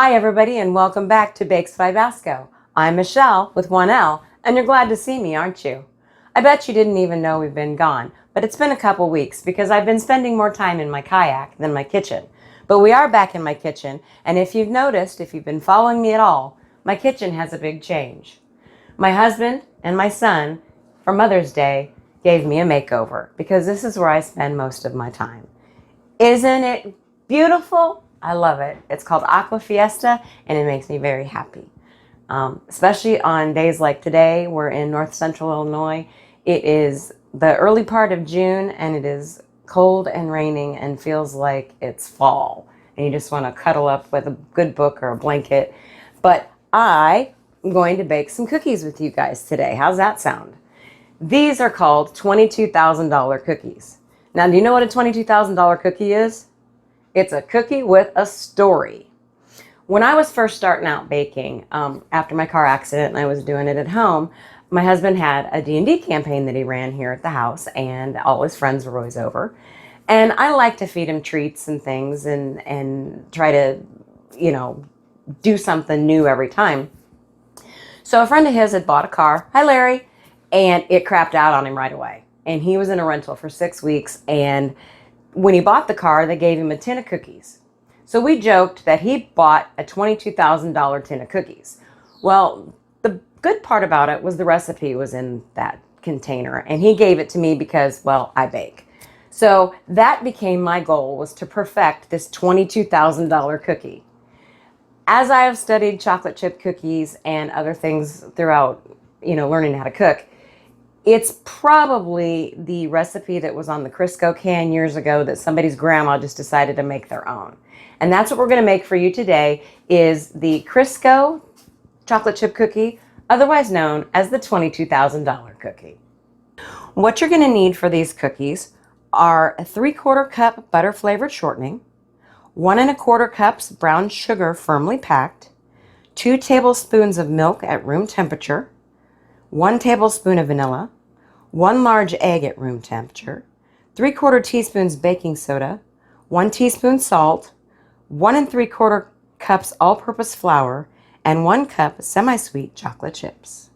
Hi everybody and welcome back to Bakes by Basco. I'm Michelle with 1L and you're glad to see me, aren't you? I bet you didn't even know we've been gone, but it's been a couple weeks because I've been spending more time in my kayak than my kitchen. But we are back in my kitchen, and if you've noticed, if you've been following me at all, my kitchen has a big change. My husband and my son, for Mother's Day, gave me a makeover because this is where I spend most of my time. Isn't it beautiful? I love it. It's called Aqua Fiesta, and it makes me very happy. Especially on days like today. We're in north central Illinois. It is the early part of June, and it is cold and raining and feels like it's fall. And you just want to cuddle up with a good book or a blanket. But I am going to bake some cookies with you guys today. How's that sound? These are called $22,000 cookies. Now, do you know what a $22,000 cookie is? It's a cookie with a story. When I was first starting out baking, after my car accident and I was doing it at home, my husband had a D&D campaign that he ran here at the house, and all his friends were always over. And I like to feed him treats and things and try to, do something new every time. So a friend of his had bought a car. Hi, Larry. And it crapped out on him right away. And he was in a rental for 6 weeks, and when he bought the car, they gave him a tin of cookies. So we joked that he bought a $22,000 tin of cookies. Well, the good part about it was the recipe was in that container, and he gave it to me because, well, I bake. So that became my goal, was to perfect this $22,000 cookie. As I have studied chocolate chip cookies and other things throughout, learning how to cook, it's probably the recipe that was on the Crisco can years ago that somebody's grandma just decided to make their own. And that's what we're going to make for you today, is the Crisco chocolate chip cookie, otherwise known as the $22,000 cookie. What you're going to need for these cookies are a 3/4 cup butter flavored shortening, 1 1/4 cups brown sugar firmly packed, 2 tablespoons of milk at room temperature, 1 tablespoon of vanilla, 1 large egg at room temperature, 3/4 teaspoons baking soda, 1 teaspoon salt, 1 3/4 cups all-purpose flour, and 1 cup semi-sweet chocolate chips.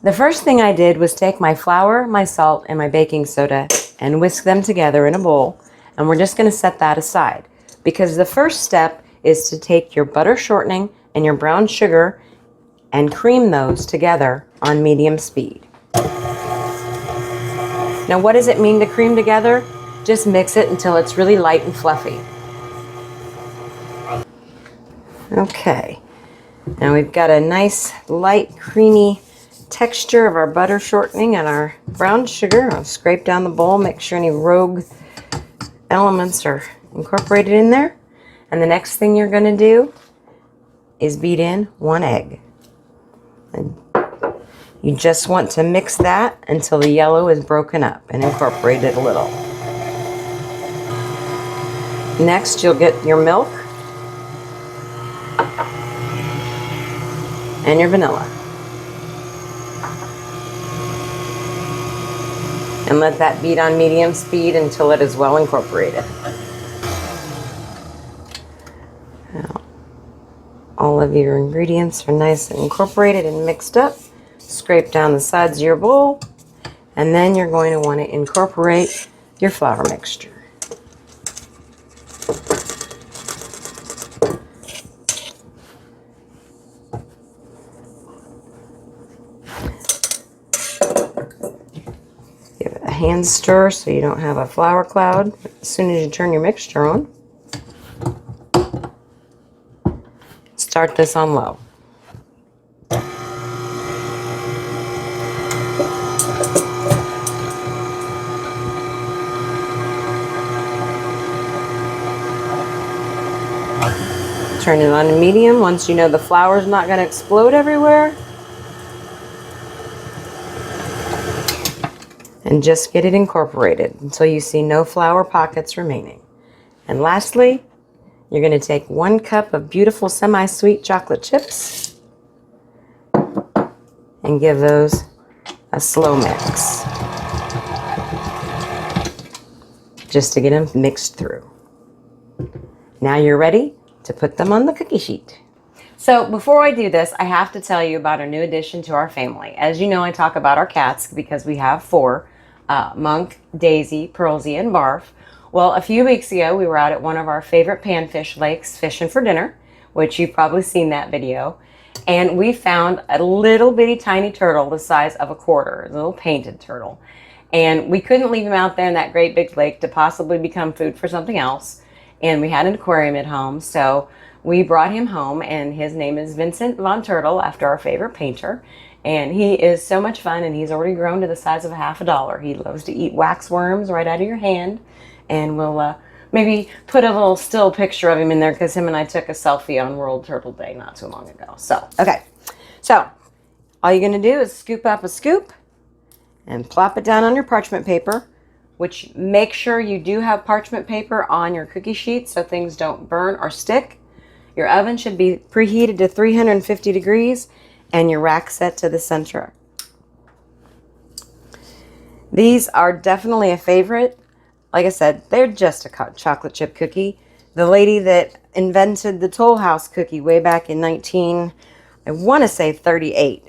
The first thing I did was take my flour, my salt, and my baking soda and whisk them together in a bowl, and we're just going to set that aside because the first step is to take your butter shortening and your brown sugar and cream those together on medium speed. Now, what does it mean to cream together? Just mix it until it's really light and fluffy. Okay, now we've got a nice light creamy texture of our butter shortening and our brown sugar. I'll scrape down the bowl, make sure any rogue elements are incorporated in there. And the next thing you're going to do is beat in 1 egg. And you just want to mix that until the yellow is broken up and incorporate it a little. Next, you'll get your milk and your vanilla. And let that beat on medium speed until it is well incorporated. Now, all of your ingredients are nice and incorporated and mixed up. Scrape down the sides of your bowl, and then you're going to want to incorporate your flour mixture. Give it a hand stir so you don't have a flour cloud as soon as you turn your mixture on. Start this on low. Turn it on to medium once you know the flour is not going to explode everywhere. And just get it incorporated until you see no flour pockets remaining. And lastly, you're going to take 1 cup of beautiful semi-sweet chocolate chips and give those a slow mix, just to get them mixed through. Now you're ready to put them on the cookie sheet. So before I do this, I have to tell you about our new addition to our family. As you know, I talk about our cats because we have 4, Monk, Daisy, Pearlsy, and Barf. Well, a few weeks ago, we were out at one of our favorite panfish lakes fishing for dinner, which you've probably seen that video. And we found a little bitty tiny turtle the size of a quarter, a little painted turtle. And we couldn't leave him out there in that great big lake to possibly become food for something else. And we had an aquarium at home, so we brought him home, and his name is Vincent Von Turtle, after our favorite painter. And he is so much fun, and he's already grown to the size of a half a dollar. He loves to eat wax worms right out of your hand. And we'll maybe put a little still picture of him in there, because him and I took a selfie on World Turtle Day not too long ago. So, okay. So, all you're going to do is scoop up a scoop and plop it down on your parchment paper, which make sure you do have parchment paper on your cookie sheet so things don't burn or stick. Your oven should be preheated to 350 degrees and your rack set to the center. These are definitely a favorite. Like I said, they're just a chocolate chip cookie. The lady that invented the Toll House cookie way back in I want to say 38,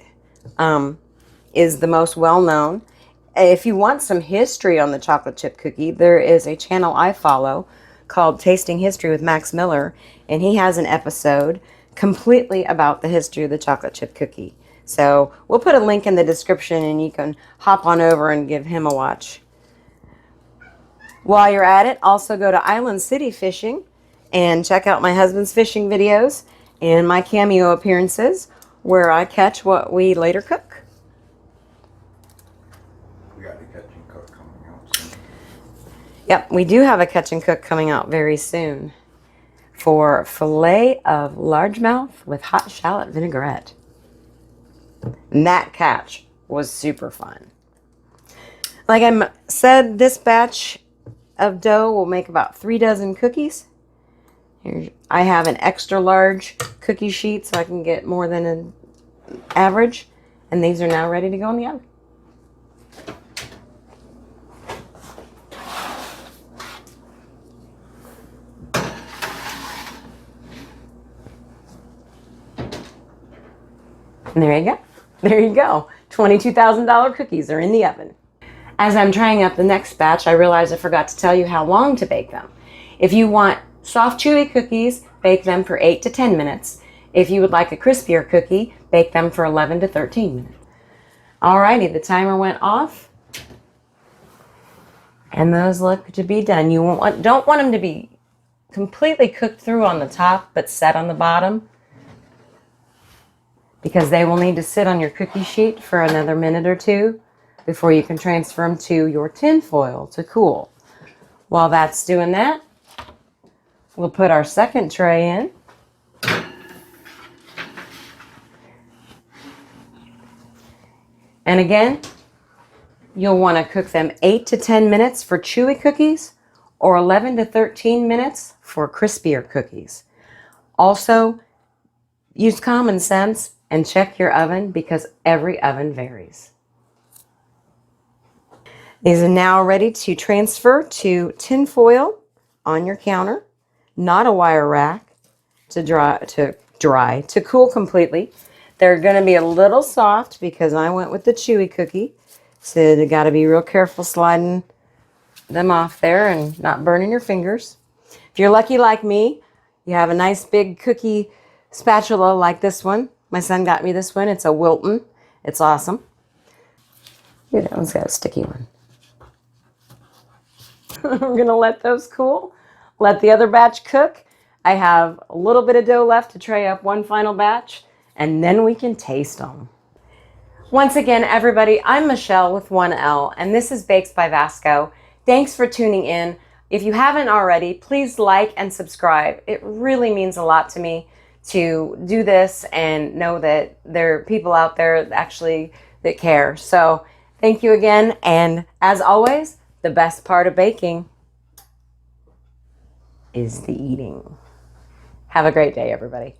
is the most well-known. If you want some history on the chocolate chip cookie, there is a channel I follow called Tasting History with Max Miller, and he has an episode completely about the history of the chocolate chip cookie. So we'll put a link in the description, and you can hop on over and give him a watch. While you're at it, also go to Island City Fishing and check out my husband's fishing videos and my cameo appearances where I catch what we later cook. We got a catch and cook coming out soon. Yep, we do have a catch and cook coming out very soon for fillet of largemouth with hot shallot vinaigrette. And that catch was super fun. Like I said, this batch of dough will make about 3 dozen cookies. Here, I have an extra large cookie sheet so I can get more than an average. And these are now ready to go in the oven. And there you go. There you go. $22,000 cookies are in the oven. As I'm trying up the next batch, I realized I forgot to tell you how long to bake them. If you want soft, chewy cookies, bake them for 8 to 10 minutes. If you would like a crispier cookie, bake them for 11 to 13 minutes. Alrighty, the timer went off. And those look to be done. You don't want them to be completely cooked through on the top, but set on the bottom, because they will need to sit on your cookie sheet for another minute or 2 before you can transfer them to your tin foil to cool. While that's doing that, we'll put our second tray in. And again, you'll want to cook them 8 to 10 minutes for chewy cookies or 11 to 13 minutes for crispier cookies. Also, use common sense and check your oven, because every oven varies. These are now ready to transfer to tin foil on your counter, not a wire rack, to cool completely. They're going to be a little soft because I went with the chewy cookie. So you got to be real careful sliding them off there and not burning your fingers. If you're lucky like me, you have a nice big cookie spatula like this one. My son got me this one. It's a Wilton. It's awesome. Yeah, that one's got a sticky one. We're going to let those cool. Let the other batch cook. I have a little bit of dough left to tray up one final batch, and then we can taste them. Once again, everybody, I'm Michelle with 1L, and this is Bakes by Vasco. Thanks for tuning in. If you haven't already, please like and subscribe. It really means a lot to me to do this and know that there are people out there that care. So thank you again, and as always, the best part of baking is the eating. Have a great day, everybody.